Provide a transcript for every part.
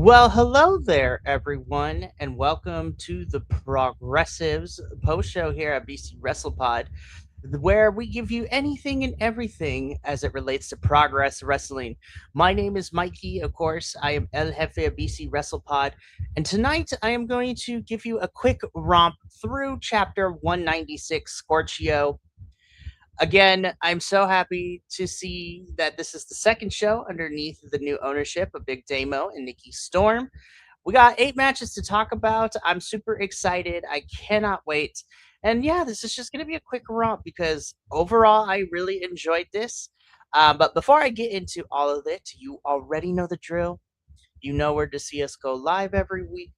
Well, hello there, everyone, and welcome to the Progressives post show here at BC WrestlePod, where we give you anything and everything as it relates to progress wrestling. My name is Mikey, of course. I am El Jefe of BC WrestlePod, and tonight I am going to give you a quick romp through chapter 196 Scorchio. Again, I'm so happy to see that this is the second show underneath the new ownership of Big Damo and Nikki Storm. We got 8 matches to talk about. I'm super excited. I cannot wait. And yeah, this is just going to be a quick romp because overall, I really enjoyed this. But before I get into all of it, you already know the drill. You know where to see us go live every week.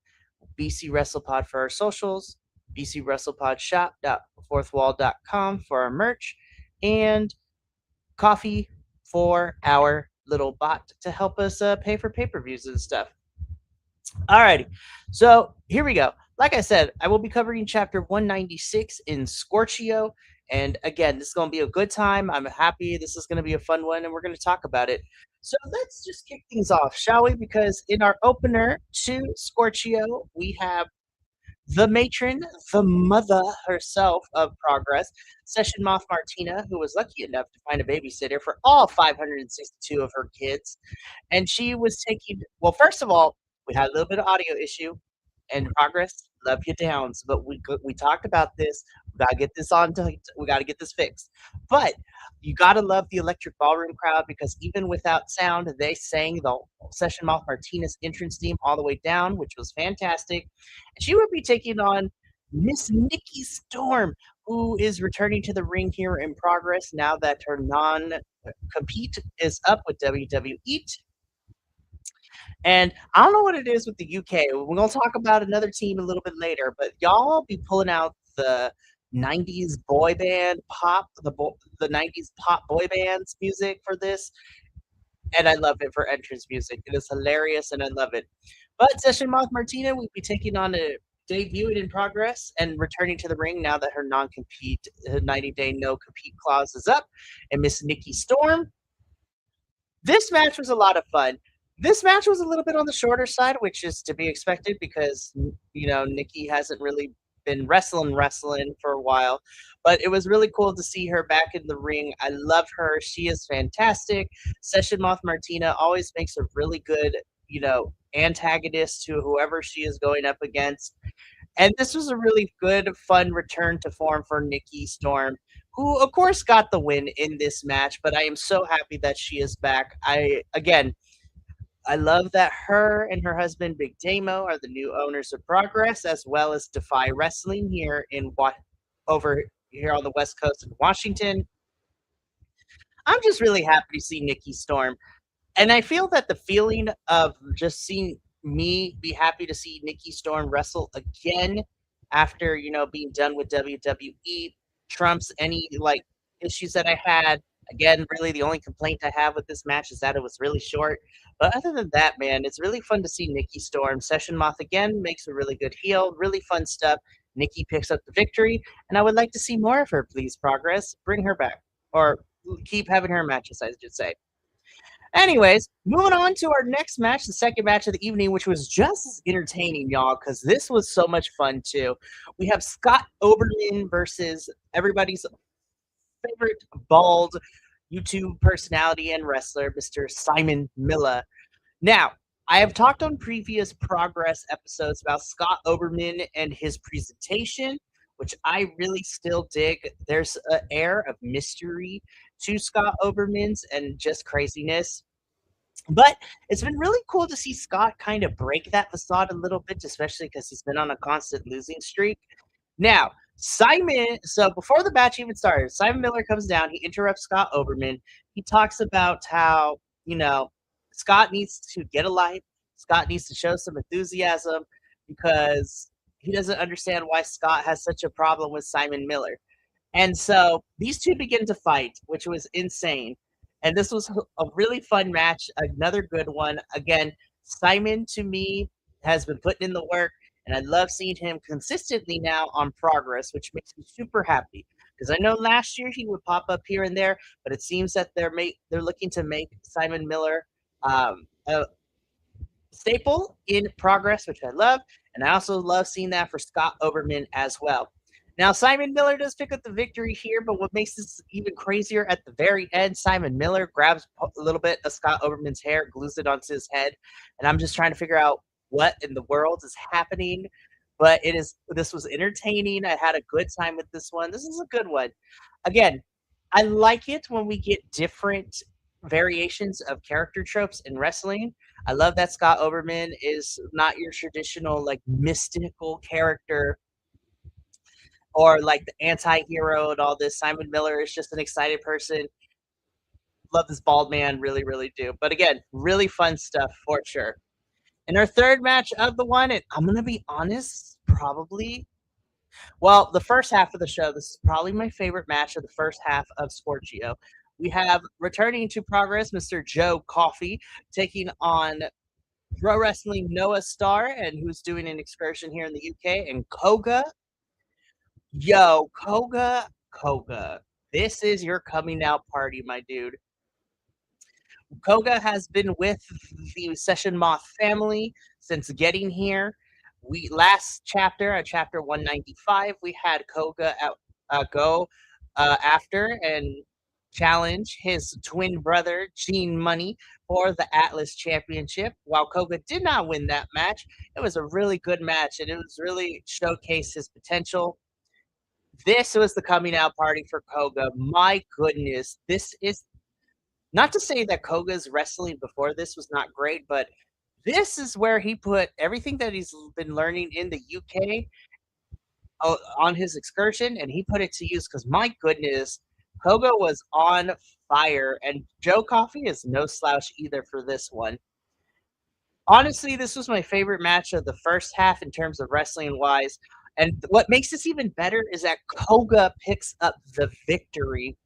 BC WrestlePod for our socials, BC WrestlePod shop.fourthwall.com for our merch, and coffee for our little bot to help us pay for pay-per-views and stuff. Alrighty, so here we go. Like I said, I will be covering chapter 196 in Scorchio. And again, this is going to be a good time. I'm happy this is going to be a fun one, and we're going to talk about it. So let's just kick things off, shall we? Because in our opener to Scorchio, we have the matron, the mother herself of progress, Session Moth Martina, who was lucky enough to find a babysitter for all 562 of her kids. And she was taking, well, first of all, we had a little bit of audio issue and progress. Love you downs, but we talked about this. We gotta get this on. We gotta get this fixed. But you gotta love the electric ballroom crowd because even without sound, they sang the Session Moth Martinez entrance theme all the way down, which was fantastic. And she would be taking on Miss Nikki Storm, who is returning to the ring here in progress now that her non compete is up with WWE. And I don't know what it is with the UK. We're gonna talk about another team a little bit later, but y'all be pulling out the '90s boy band pop, the '90s pop boy bands music for this, and I love it for entrance music. It is hilarious, and I love it. But Session Moth Martina will be taking on a debut in progress and returning to the ring now that her non-compete, 90-day no-compete clause is up, and Miss Nikki Storm. This match was a lot of fun. This match was a little bit on the shorter side, which is to be expected because Nikki hasn't really been wrestling for a while, but it was really cool to see her back in the ring. I love her. She is fantastic. Session Moth Martina always makes a really good, antagonist to whoever she is going up against. And this was a really good, fun return to form for Nikki Storm, who of course got the win in this match, but I am so happy that she is back. I love that her and her husband Big Damo are the new owners of Progress, as well as Defy Wrestling here over here on the West Coast in Washington. I'm just really happy to see Nikki Storm, and I feel that the feeling of just seeing me be happy to see Nikki Storm wrestle again after being done with WWE trumps any issues that I had. Again, really the only complaint I have with this match is that it was really short. But other than that, man, it's really fun to see Nikki Storm. Session Moth again makes a really good heel, really fun stuff. Nikki picks up the victory, and I would like to see more of her, please, Progress. Bring her back. Or keep having her matches, I should say. Anyways, moving on to our next match, the second match of the evening, which was just as entertaining, y'all, because this was so much fun too. We have Scott Oberlin versus everybody's favorite bald YouTube personality and wrestler, Mr. Simon Miller. Now, I have talked on previous Progress episodes about Scott Oberman and his presentation, which I really still dig. There's an air of mystery to Scott Oberman's and just craziness. But it's been really cool to see Scott kind of break that facade a little bit, especially because he's been on a constant losing streak. Now, so before the match even started, Simon Miller comes down, he interrupts Scott Oberman. He talks about how, Scott needs to get a life. Scott needs to show some enthusiasm because he doesn't understand why Scott has such a problem with Simon Miller. And so these two begin to fight, which was insane. And this was a really fun match, another good one. Again, Simon to me has been putting in the work, and I love seeing him consistently now on Progress, which makes me super happy. Because I know last year he would pop up here and there, but it seems that they're looking to make Simon Miller staple in Progress, which I love. And I also love seeing that for Scott Oberman as well. Now, Simon Miller does pick up the victory here, but what makes this even crazier at the very end, Simon Miller grabs a little bit of Scott Oberman's hair, glues it onto his head, and I'm just trying to figure out what in the world is happening. But this was entertaining. I had a good time with this one. This is a good one. Again, I like it when we get different variations of character tropes in wrestling. I love that Scott Oberman is not your traditional like mystical character or like the anti-hero and all this. Simon Miller is just an excited person. Love this bald man, really, really do. But again, really fun stuff for sure. And our third match of the one, and I'm gonna be honest, probably well, the first half of the show, this is probably my favorite match of the first half of Scorchio. We have returning to Progress, Mr. Joe Coffey, taking on Pro Wrestling Noah Star, and who's doing an excursion here in the UK, and Koga. Yo, Koga, this is your coming out party, my dude. Koga has been with the Session Moth family since getting here. We last chapter, at chapter 195, we had Koga go after and challenge his twin brother Gene Money for the Atlas Championship. While Koga did not win that match, it was a really good match and it was really showcased his potential. This was the coming out party for Koga. My goodness, this is not to say that Koga's wrestling before this was not great, but this is where he put everything that he's been learning in the UK on his excursion, and he put it to use. Because my goodness, Koga was on fire, and Joe Coffey is no slouch either for this one. Honestly, this was my favorite match of the first half in terms of wrestling wise. And what makes this even better is that Koga picks up the victory,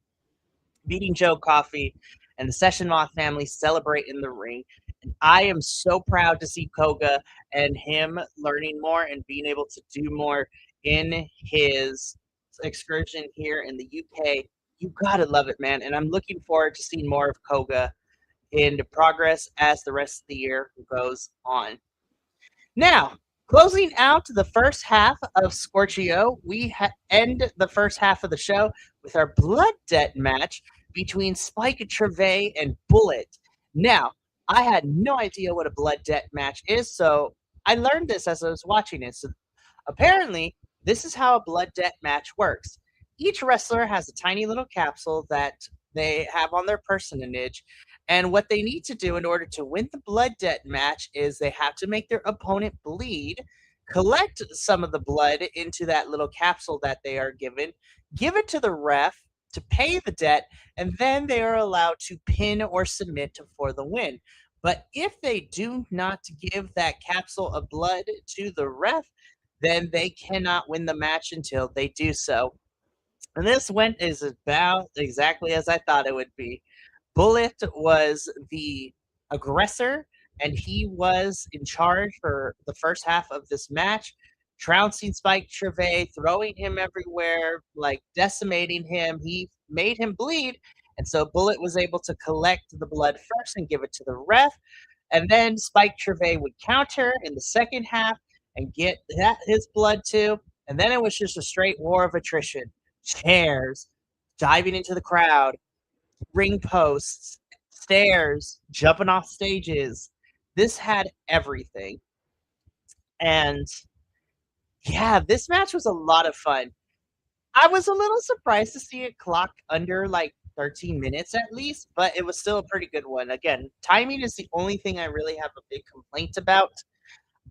beating Joe Coffey, and the Session Moth family celebrate in the ring. And I am so proud to see Koga and him learning more and being able to do more in his excursion here in the UK. You gotta love it, man. And I'm looking forward to seeing more of Koga in progress as the rest of the year goes on. Now, closing out the first half of Scorchio, we end the first half of the show with our blood debt match between Spike Trevay and Bullet. Now, I had no idea what a blood debt match is, so I learned this as I was watching it. So apparently, this is how a blood debt match works. Each wrestler has a tiny little capsule that they have on their personage, and what they need to do in order to win the blood debt match is they have to make their opponent bleed, collect some of the blood into that little capsule that they are given, give it to the ref to pay the debt, and then they are allowed to pin or submit for the win. But if they do not give that capsule of blood to the ref, then they cannot win the match until they do so. And this went is about exactly as I thought it would be. Bullet was the aggressor, and he was in charge for the first half of this match, trouncing Spike Trevay, throwing him everywhere, like decimating him. He made him bleed, and so Bullet was able to collect the blood first and give it to the ref, and then Spike Trevay would counter in the second half and get his blood too, and then it was just a straight war of attrition. Chairs, diving into the crowd, ring posts, stairs, jumping off stages. This had everything. And yeah, this match was a lot of fun. I was a little surprised to see it clock under like 13 minutes at least, but it was still a pretty good one. Again, timing is the only thing I really have a big complaint about.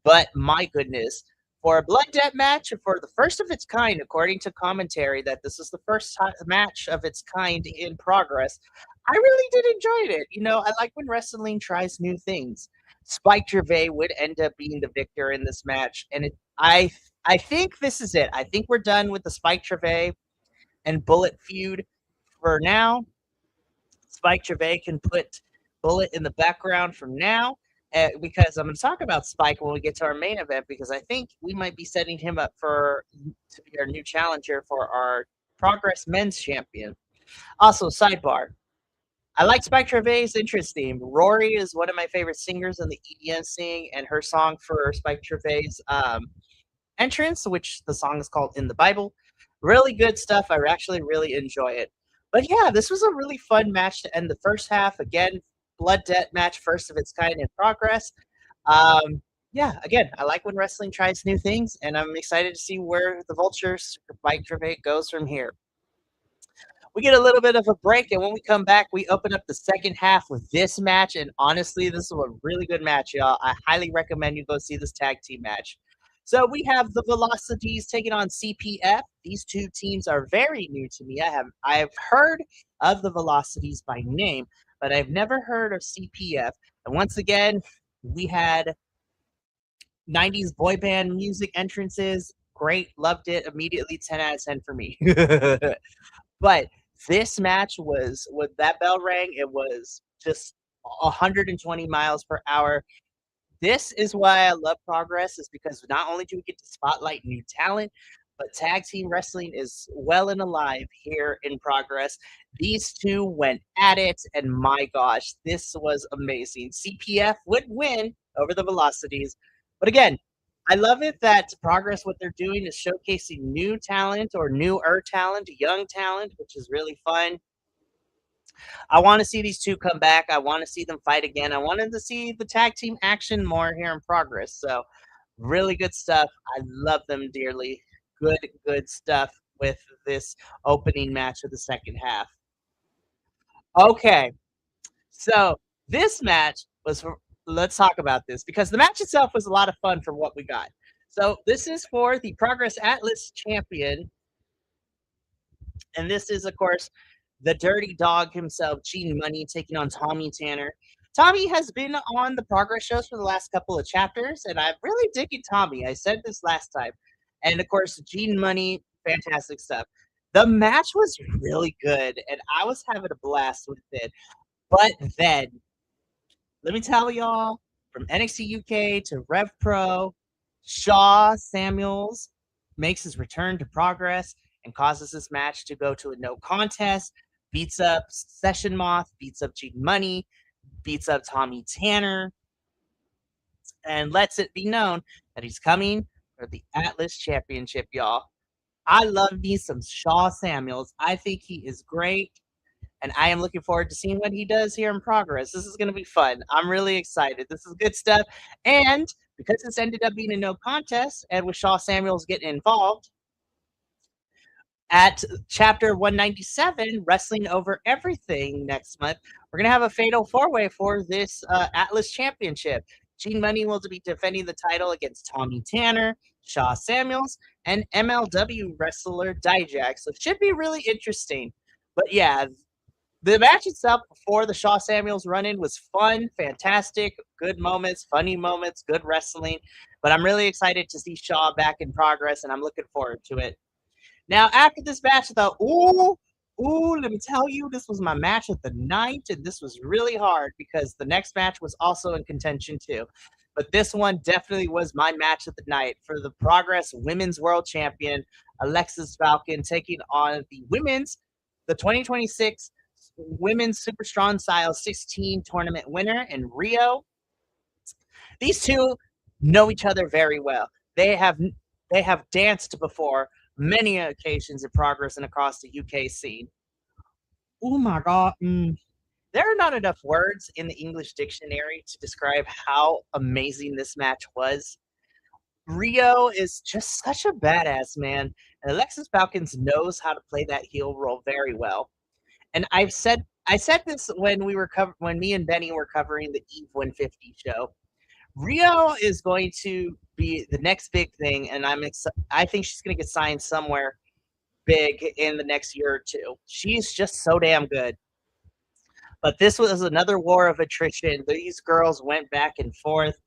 But my goodness, for a blood debt match, for the first of its kind, according to commentary, that this is the first match of its kind in progress, I really did enjoy it. You know, I like when wrestling tries new things. Spike Gervais would end up being the victor in this match, and I think this is it. I think we're done with the Spike Gervais and Bullet feud for now. Spike Gervais can put Bullet in the background from now. Because I'm going to talk about Spike when we get to our main event, because I think we might be setting him up to be our new challenger for our Progress Men's Champion. Also, sidebar, I like Spike Travail's interest theme. Rory is one of my favorite singers in the EDM scene, and her song for Spike Travail's entrance, which the song is called In the Bible. Really good stuff. I actually really enjoy it. But yeah, this was a really fun match to end the first half. Again, blood debt match, first of its kind in progress. Um, yeah, again, I like when wrestling tries new things, and I'm excited to see where the Vultures, Mike Gervais, goes from here. We get a little bit of a break, and when we come back, we open up the second half with this match. And honestly, this is a really good match, y'all. I highly recommend you go see this tag team match. So we have the Velocities taking on CPF. These two teams are very new to me. I've heard of the Velocities by name, but I've never heard of CPF. And once again, we had 90s boy band music entrances. Great, loved it immediately. 10 out of 10 for me. But this match was when that bell rang, it was just 120 miles per hour. This is why I love Progress, is because not only do we get to spotlight new talent, but tag team wrestling is well and alive here in Progress. These two went at it, and my gosh, this was amazing. CPF would win over the Velocities. But again, I love it that Progress, what they're doing is showcasing new talent or newer talent, young talent, which is really fun. I want to see these two come back. I want to see them fight again. I wanted to see the tag team action more here in Progress. So, really good stuff. I love them dearly. Good, good stuff with this opening match of the second half. Okay, so this match was for, let's talk about this because the match itself was a lot of fun from what we got. So, this is for the Progress Atlas champion, and this is, of course, the dirty dog himself, Gene Money, taking on Tommy Tanner. Tommy has been on the Progress shows for the last couple of chapters, and I'm really digging Tommy. I said this last time. And of course, Gene Money, fantastic stuff. The match was really good, and I was having a blast with it. But then, let me tell y'all, from NXT UK to Rev Pro, Shaw Samuels makes his return to Progress and causes this match to go to a no contest, beats up Session Moth, beats up Gene Money, beats up Tommy Tanner, and lets it be known that he's coming for the Atlas Championship, y'all. I love me some Shaw Samuels. I think he is great, and I am looking forward to seeing what he does here in Progress. This is going to be fun. I'm really excited. This is good stuff. And because this ended up being a no contest, and with Shaw Samuels getting involved, at chapter 197, Wrestling Over Everything next month, we're going to have a fatal four-way for this Atlas Championship. Gene Money will be defending the title against Tommy Tanner, Shaw Samuels, and MLW wrestler Dijak. So it should be really interesting. But yeah, the match itself before the Shaw Samuels run-in was fun, fantastic, good moments, funny moments, good wrestling. But I'm really excited to see Shaw back in Progress, and I'm looking forward to it. Now, after this match, I thought, let me tell you, this was my match of the night, and this was really hard because the next match was also in contention too. But this one definitely was my match of the night for the Progress Women's World Champion, Alexis Falcon, taking on the 2026 Women's Super Strong Style 16 tournament winner in Rio. These two know each other very well. They have danced before many occasions in Progress and across the UK scene. Oh my God. There are not enough words in the English dictionary to describe how amazing this match was. Rio is just such a badass, man. And Alexis Falcons knows how to play that heel role very well. And I said this when when me and Benny were covering the Eve 150 show. Rio is going to be the next big thing, and I think she's going to get signed somewhere big in the next year or two. She's just so damn good. But this was another war of attrition. These girls went back and forth.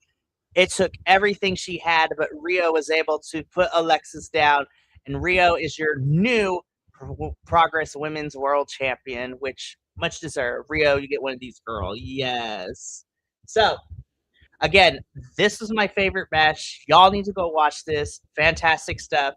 It took everything she had, but Rio was able to put Alexis down, and Rio is your new Progress Women's World Champion, which much deserved. Rio, you get one of these girls. Yes. So, again, this was my favorite match. Y'all need to go watch this. Fantastic stuff.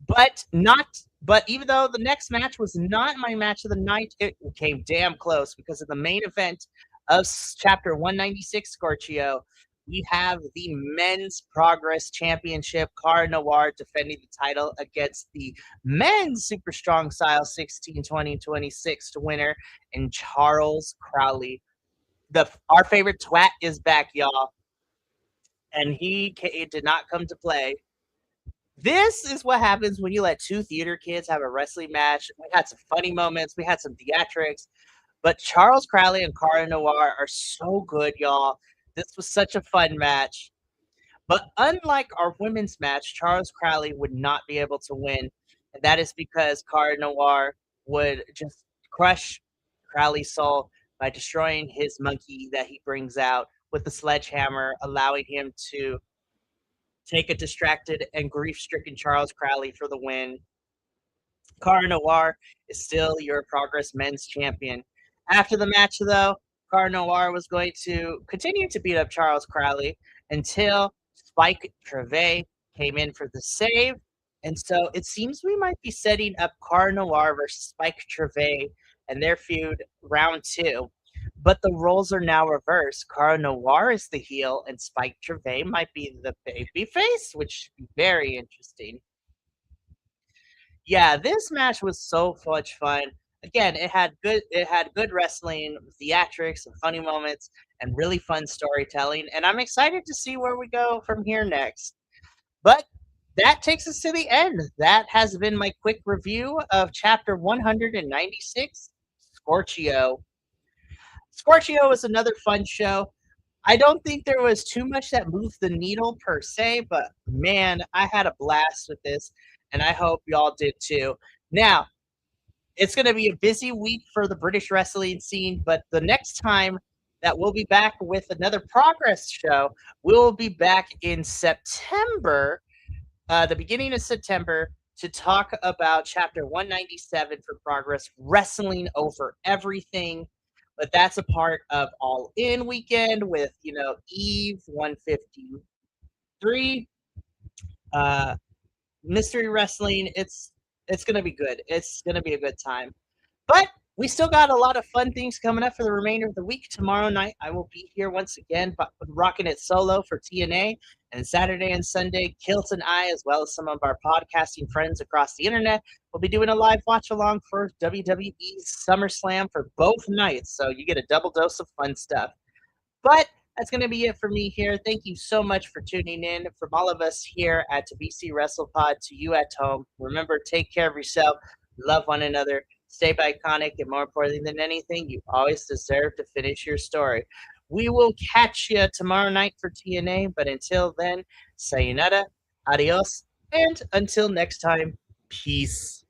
But even though the next match was not my match of the night, it came damn close because in the main event of chapter 196 Scorchio, we have the men's progress championship. Cara Noir defending the title against the men's super strong style 16 20 26 winner and Charles Crowley. Our favorite twat is back, y'all, and did not come to play. This is what happens when you let two theater kids have a wrestling match. We had some funny moments, we had some theatrics, but Charles Crowley and Cara Noir are so good, y'all. This was such a fun match. But unlike our women's match, Charles Crowley would not be able to win. And that is because Cara Noir would just crush Crowley's soul by destroying his monkey that he brings out with the sledgehammer, allowing him to take a distracted and grief-stricken Charles Crowley for the win. Cara Noir is still your Progress Men's Champion. After the match, though, Cara Noir was going to continue to beat up Charles Crowley until Spike Treve came in for the save. And so it seems we might be setting up Cara Noir versus Spike Treve and their feud round two. But the roles are now reversed. Cara Noir is the heel, and Spike Treve might be the baby face, which should be very interesting. Yeah, this match was so much fun. Again, it had good wrestling, theatrics, and funny moments, and really fun storytelling. And I'm excited to see where we go from here next. But that takes us to the end. That has been my quick review of chapter 196, Scorchio. Scorchio is another fun show. I don't think there was too much that moved the needle per se, but man, I had a blast with this, and I hope y'all did too. Now, it's going to be a busy week for the British wrestling scene, but the next time that we'll be back with another progress show, we'll be back in September, the beginning of September, to talk about chapter 197 for progress, wrestling over everything. But that's a part of All In weekend with, Eve 153, uh, mystery wrestling. It's gonna be good. It's gonna be a good time. But we still got a lot of fun things coming up for the remainder of the week. Tomorrow night, I will be here once again, rocking it solo for TNA. And Saturday and Sunday, Kilt and I, as well as some of our podcasting friends across the internet, will be doing a live watch along for WWE SummerSlam for both nights. So you get a double dose of fun stuff. But that's going to be it for me here. Thank you so much for tuning in. From all of us here at BC WrestlePod to you at home, remember, take care of yourself, love one another, stay iconic, and more importantly than anything, you always deserve to finish your story. We will catch you tomorrow night for TNA, but until then, sayonara, adios, and until next time, peace.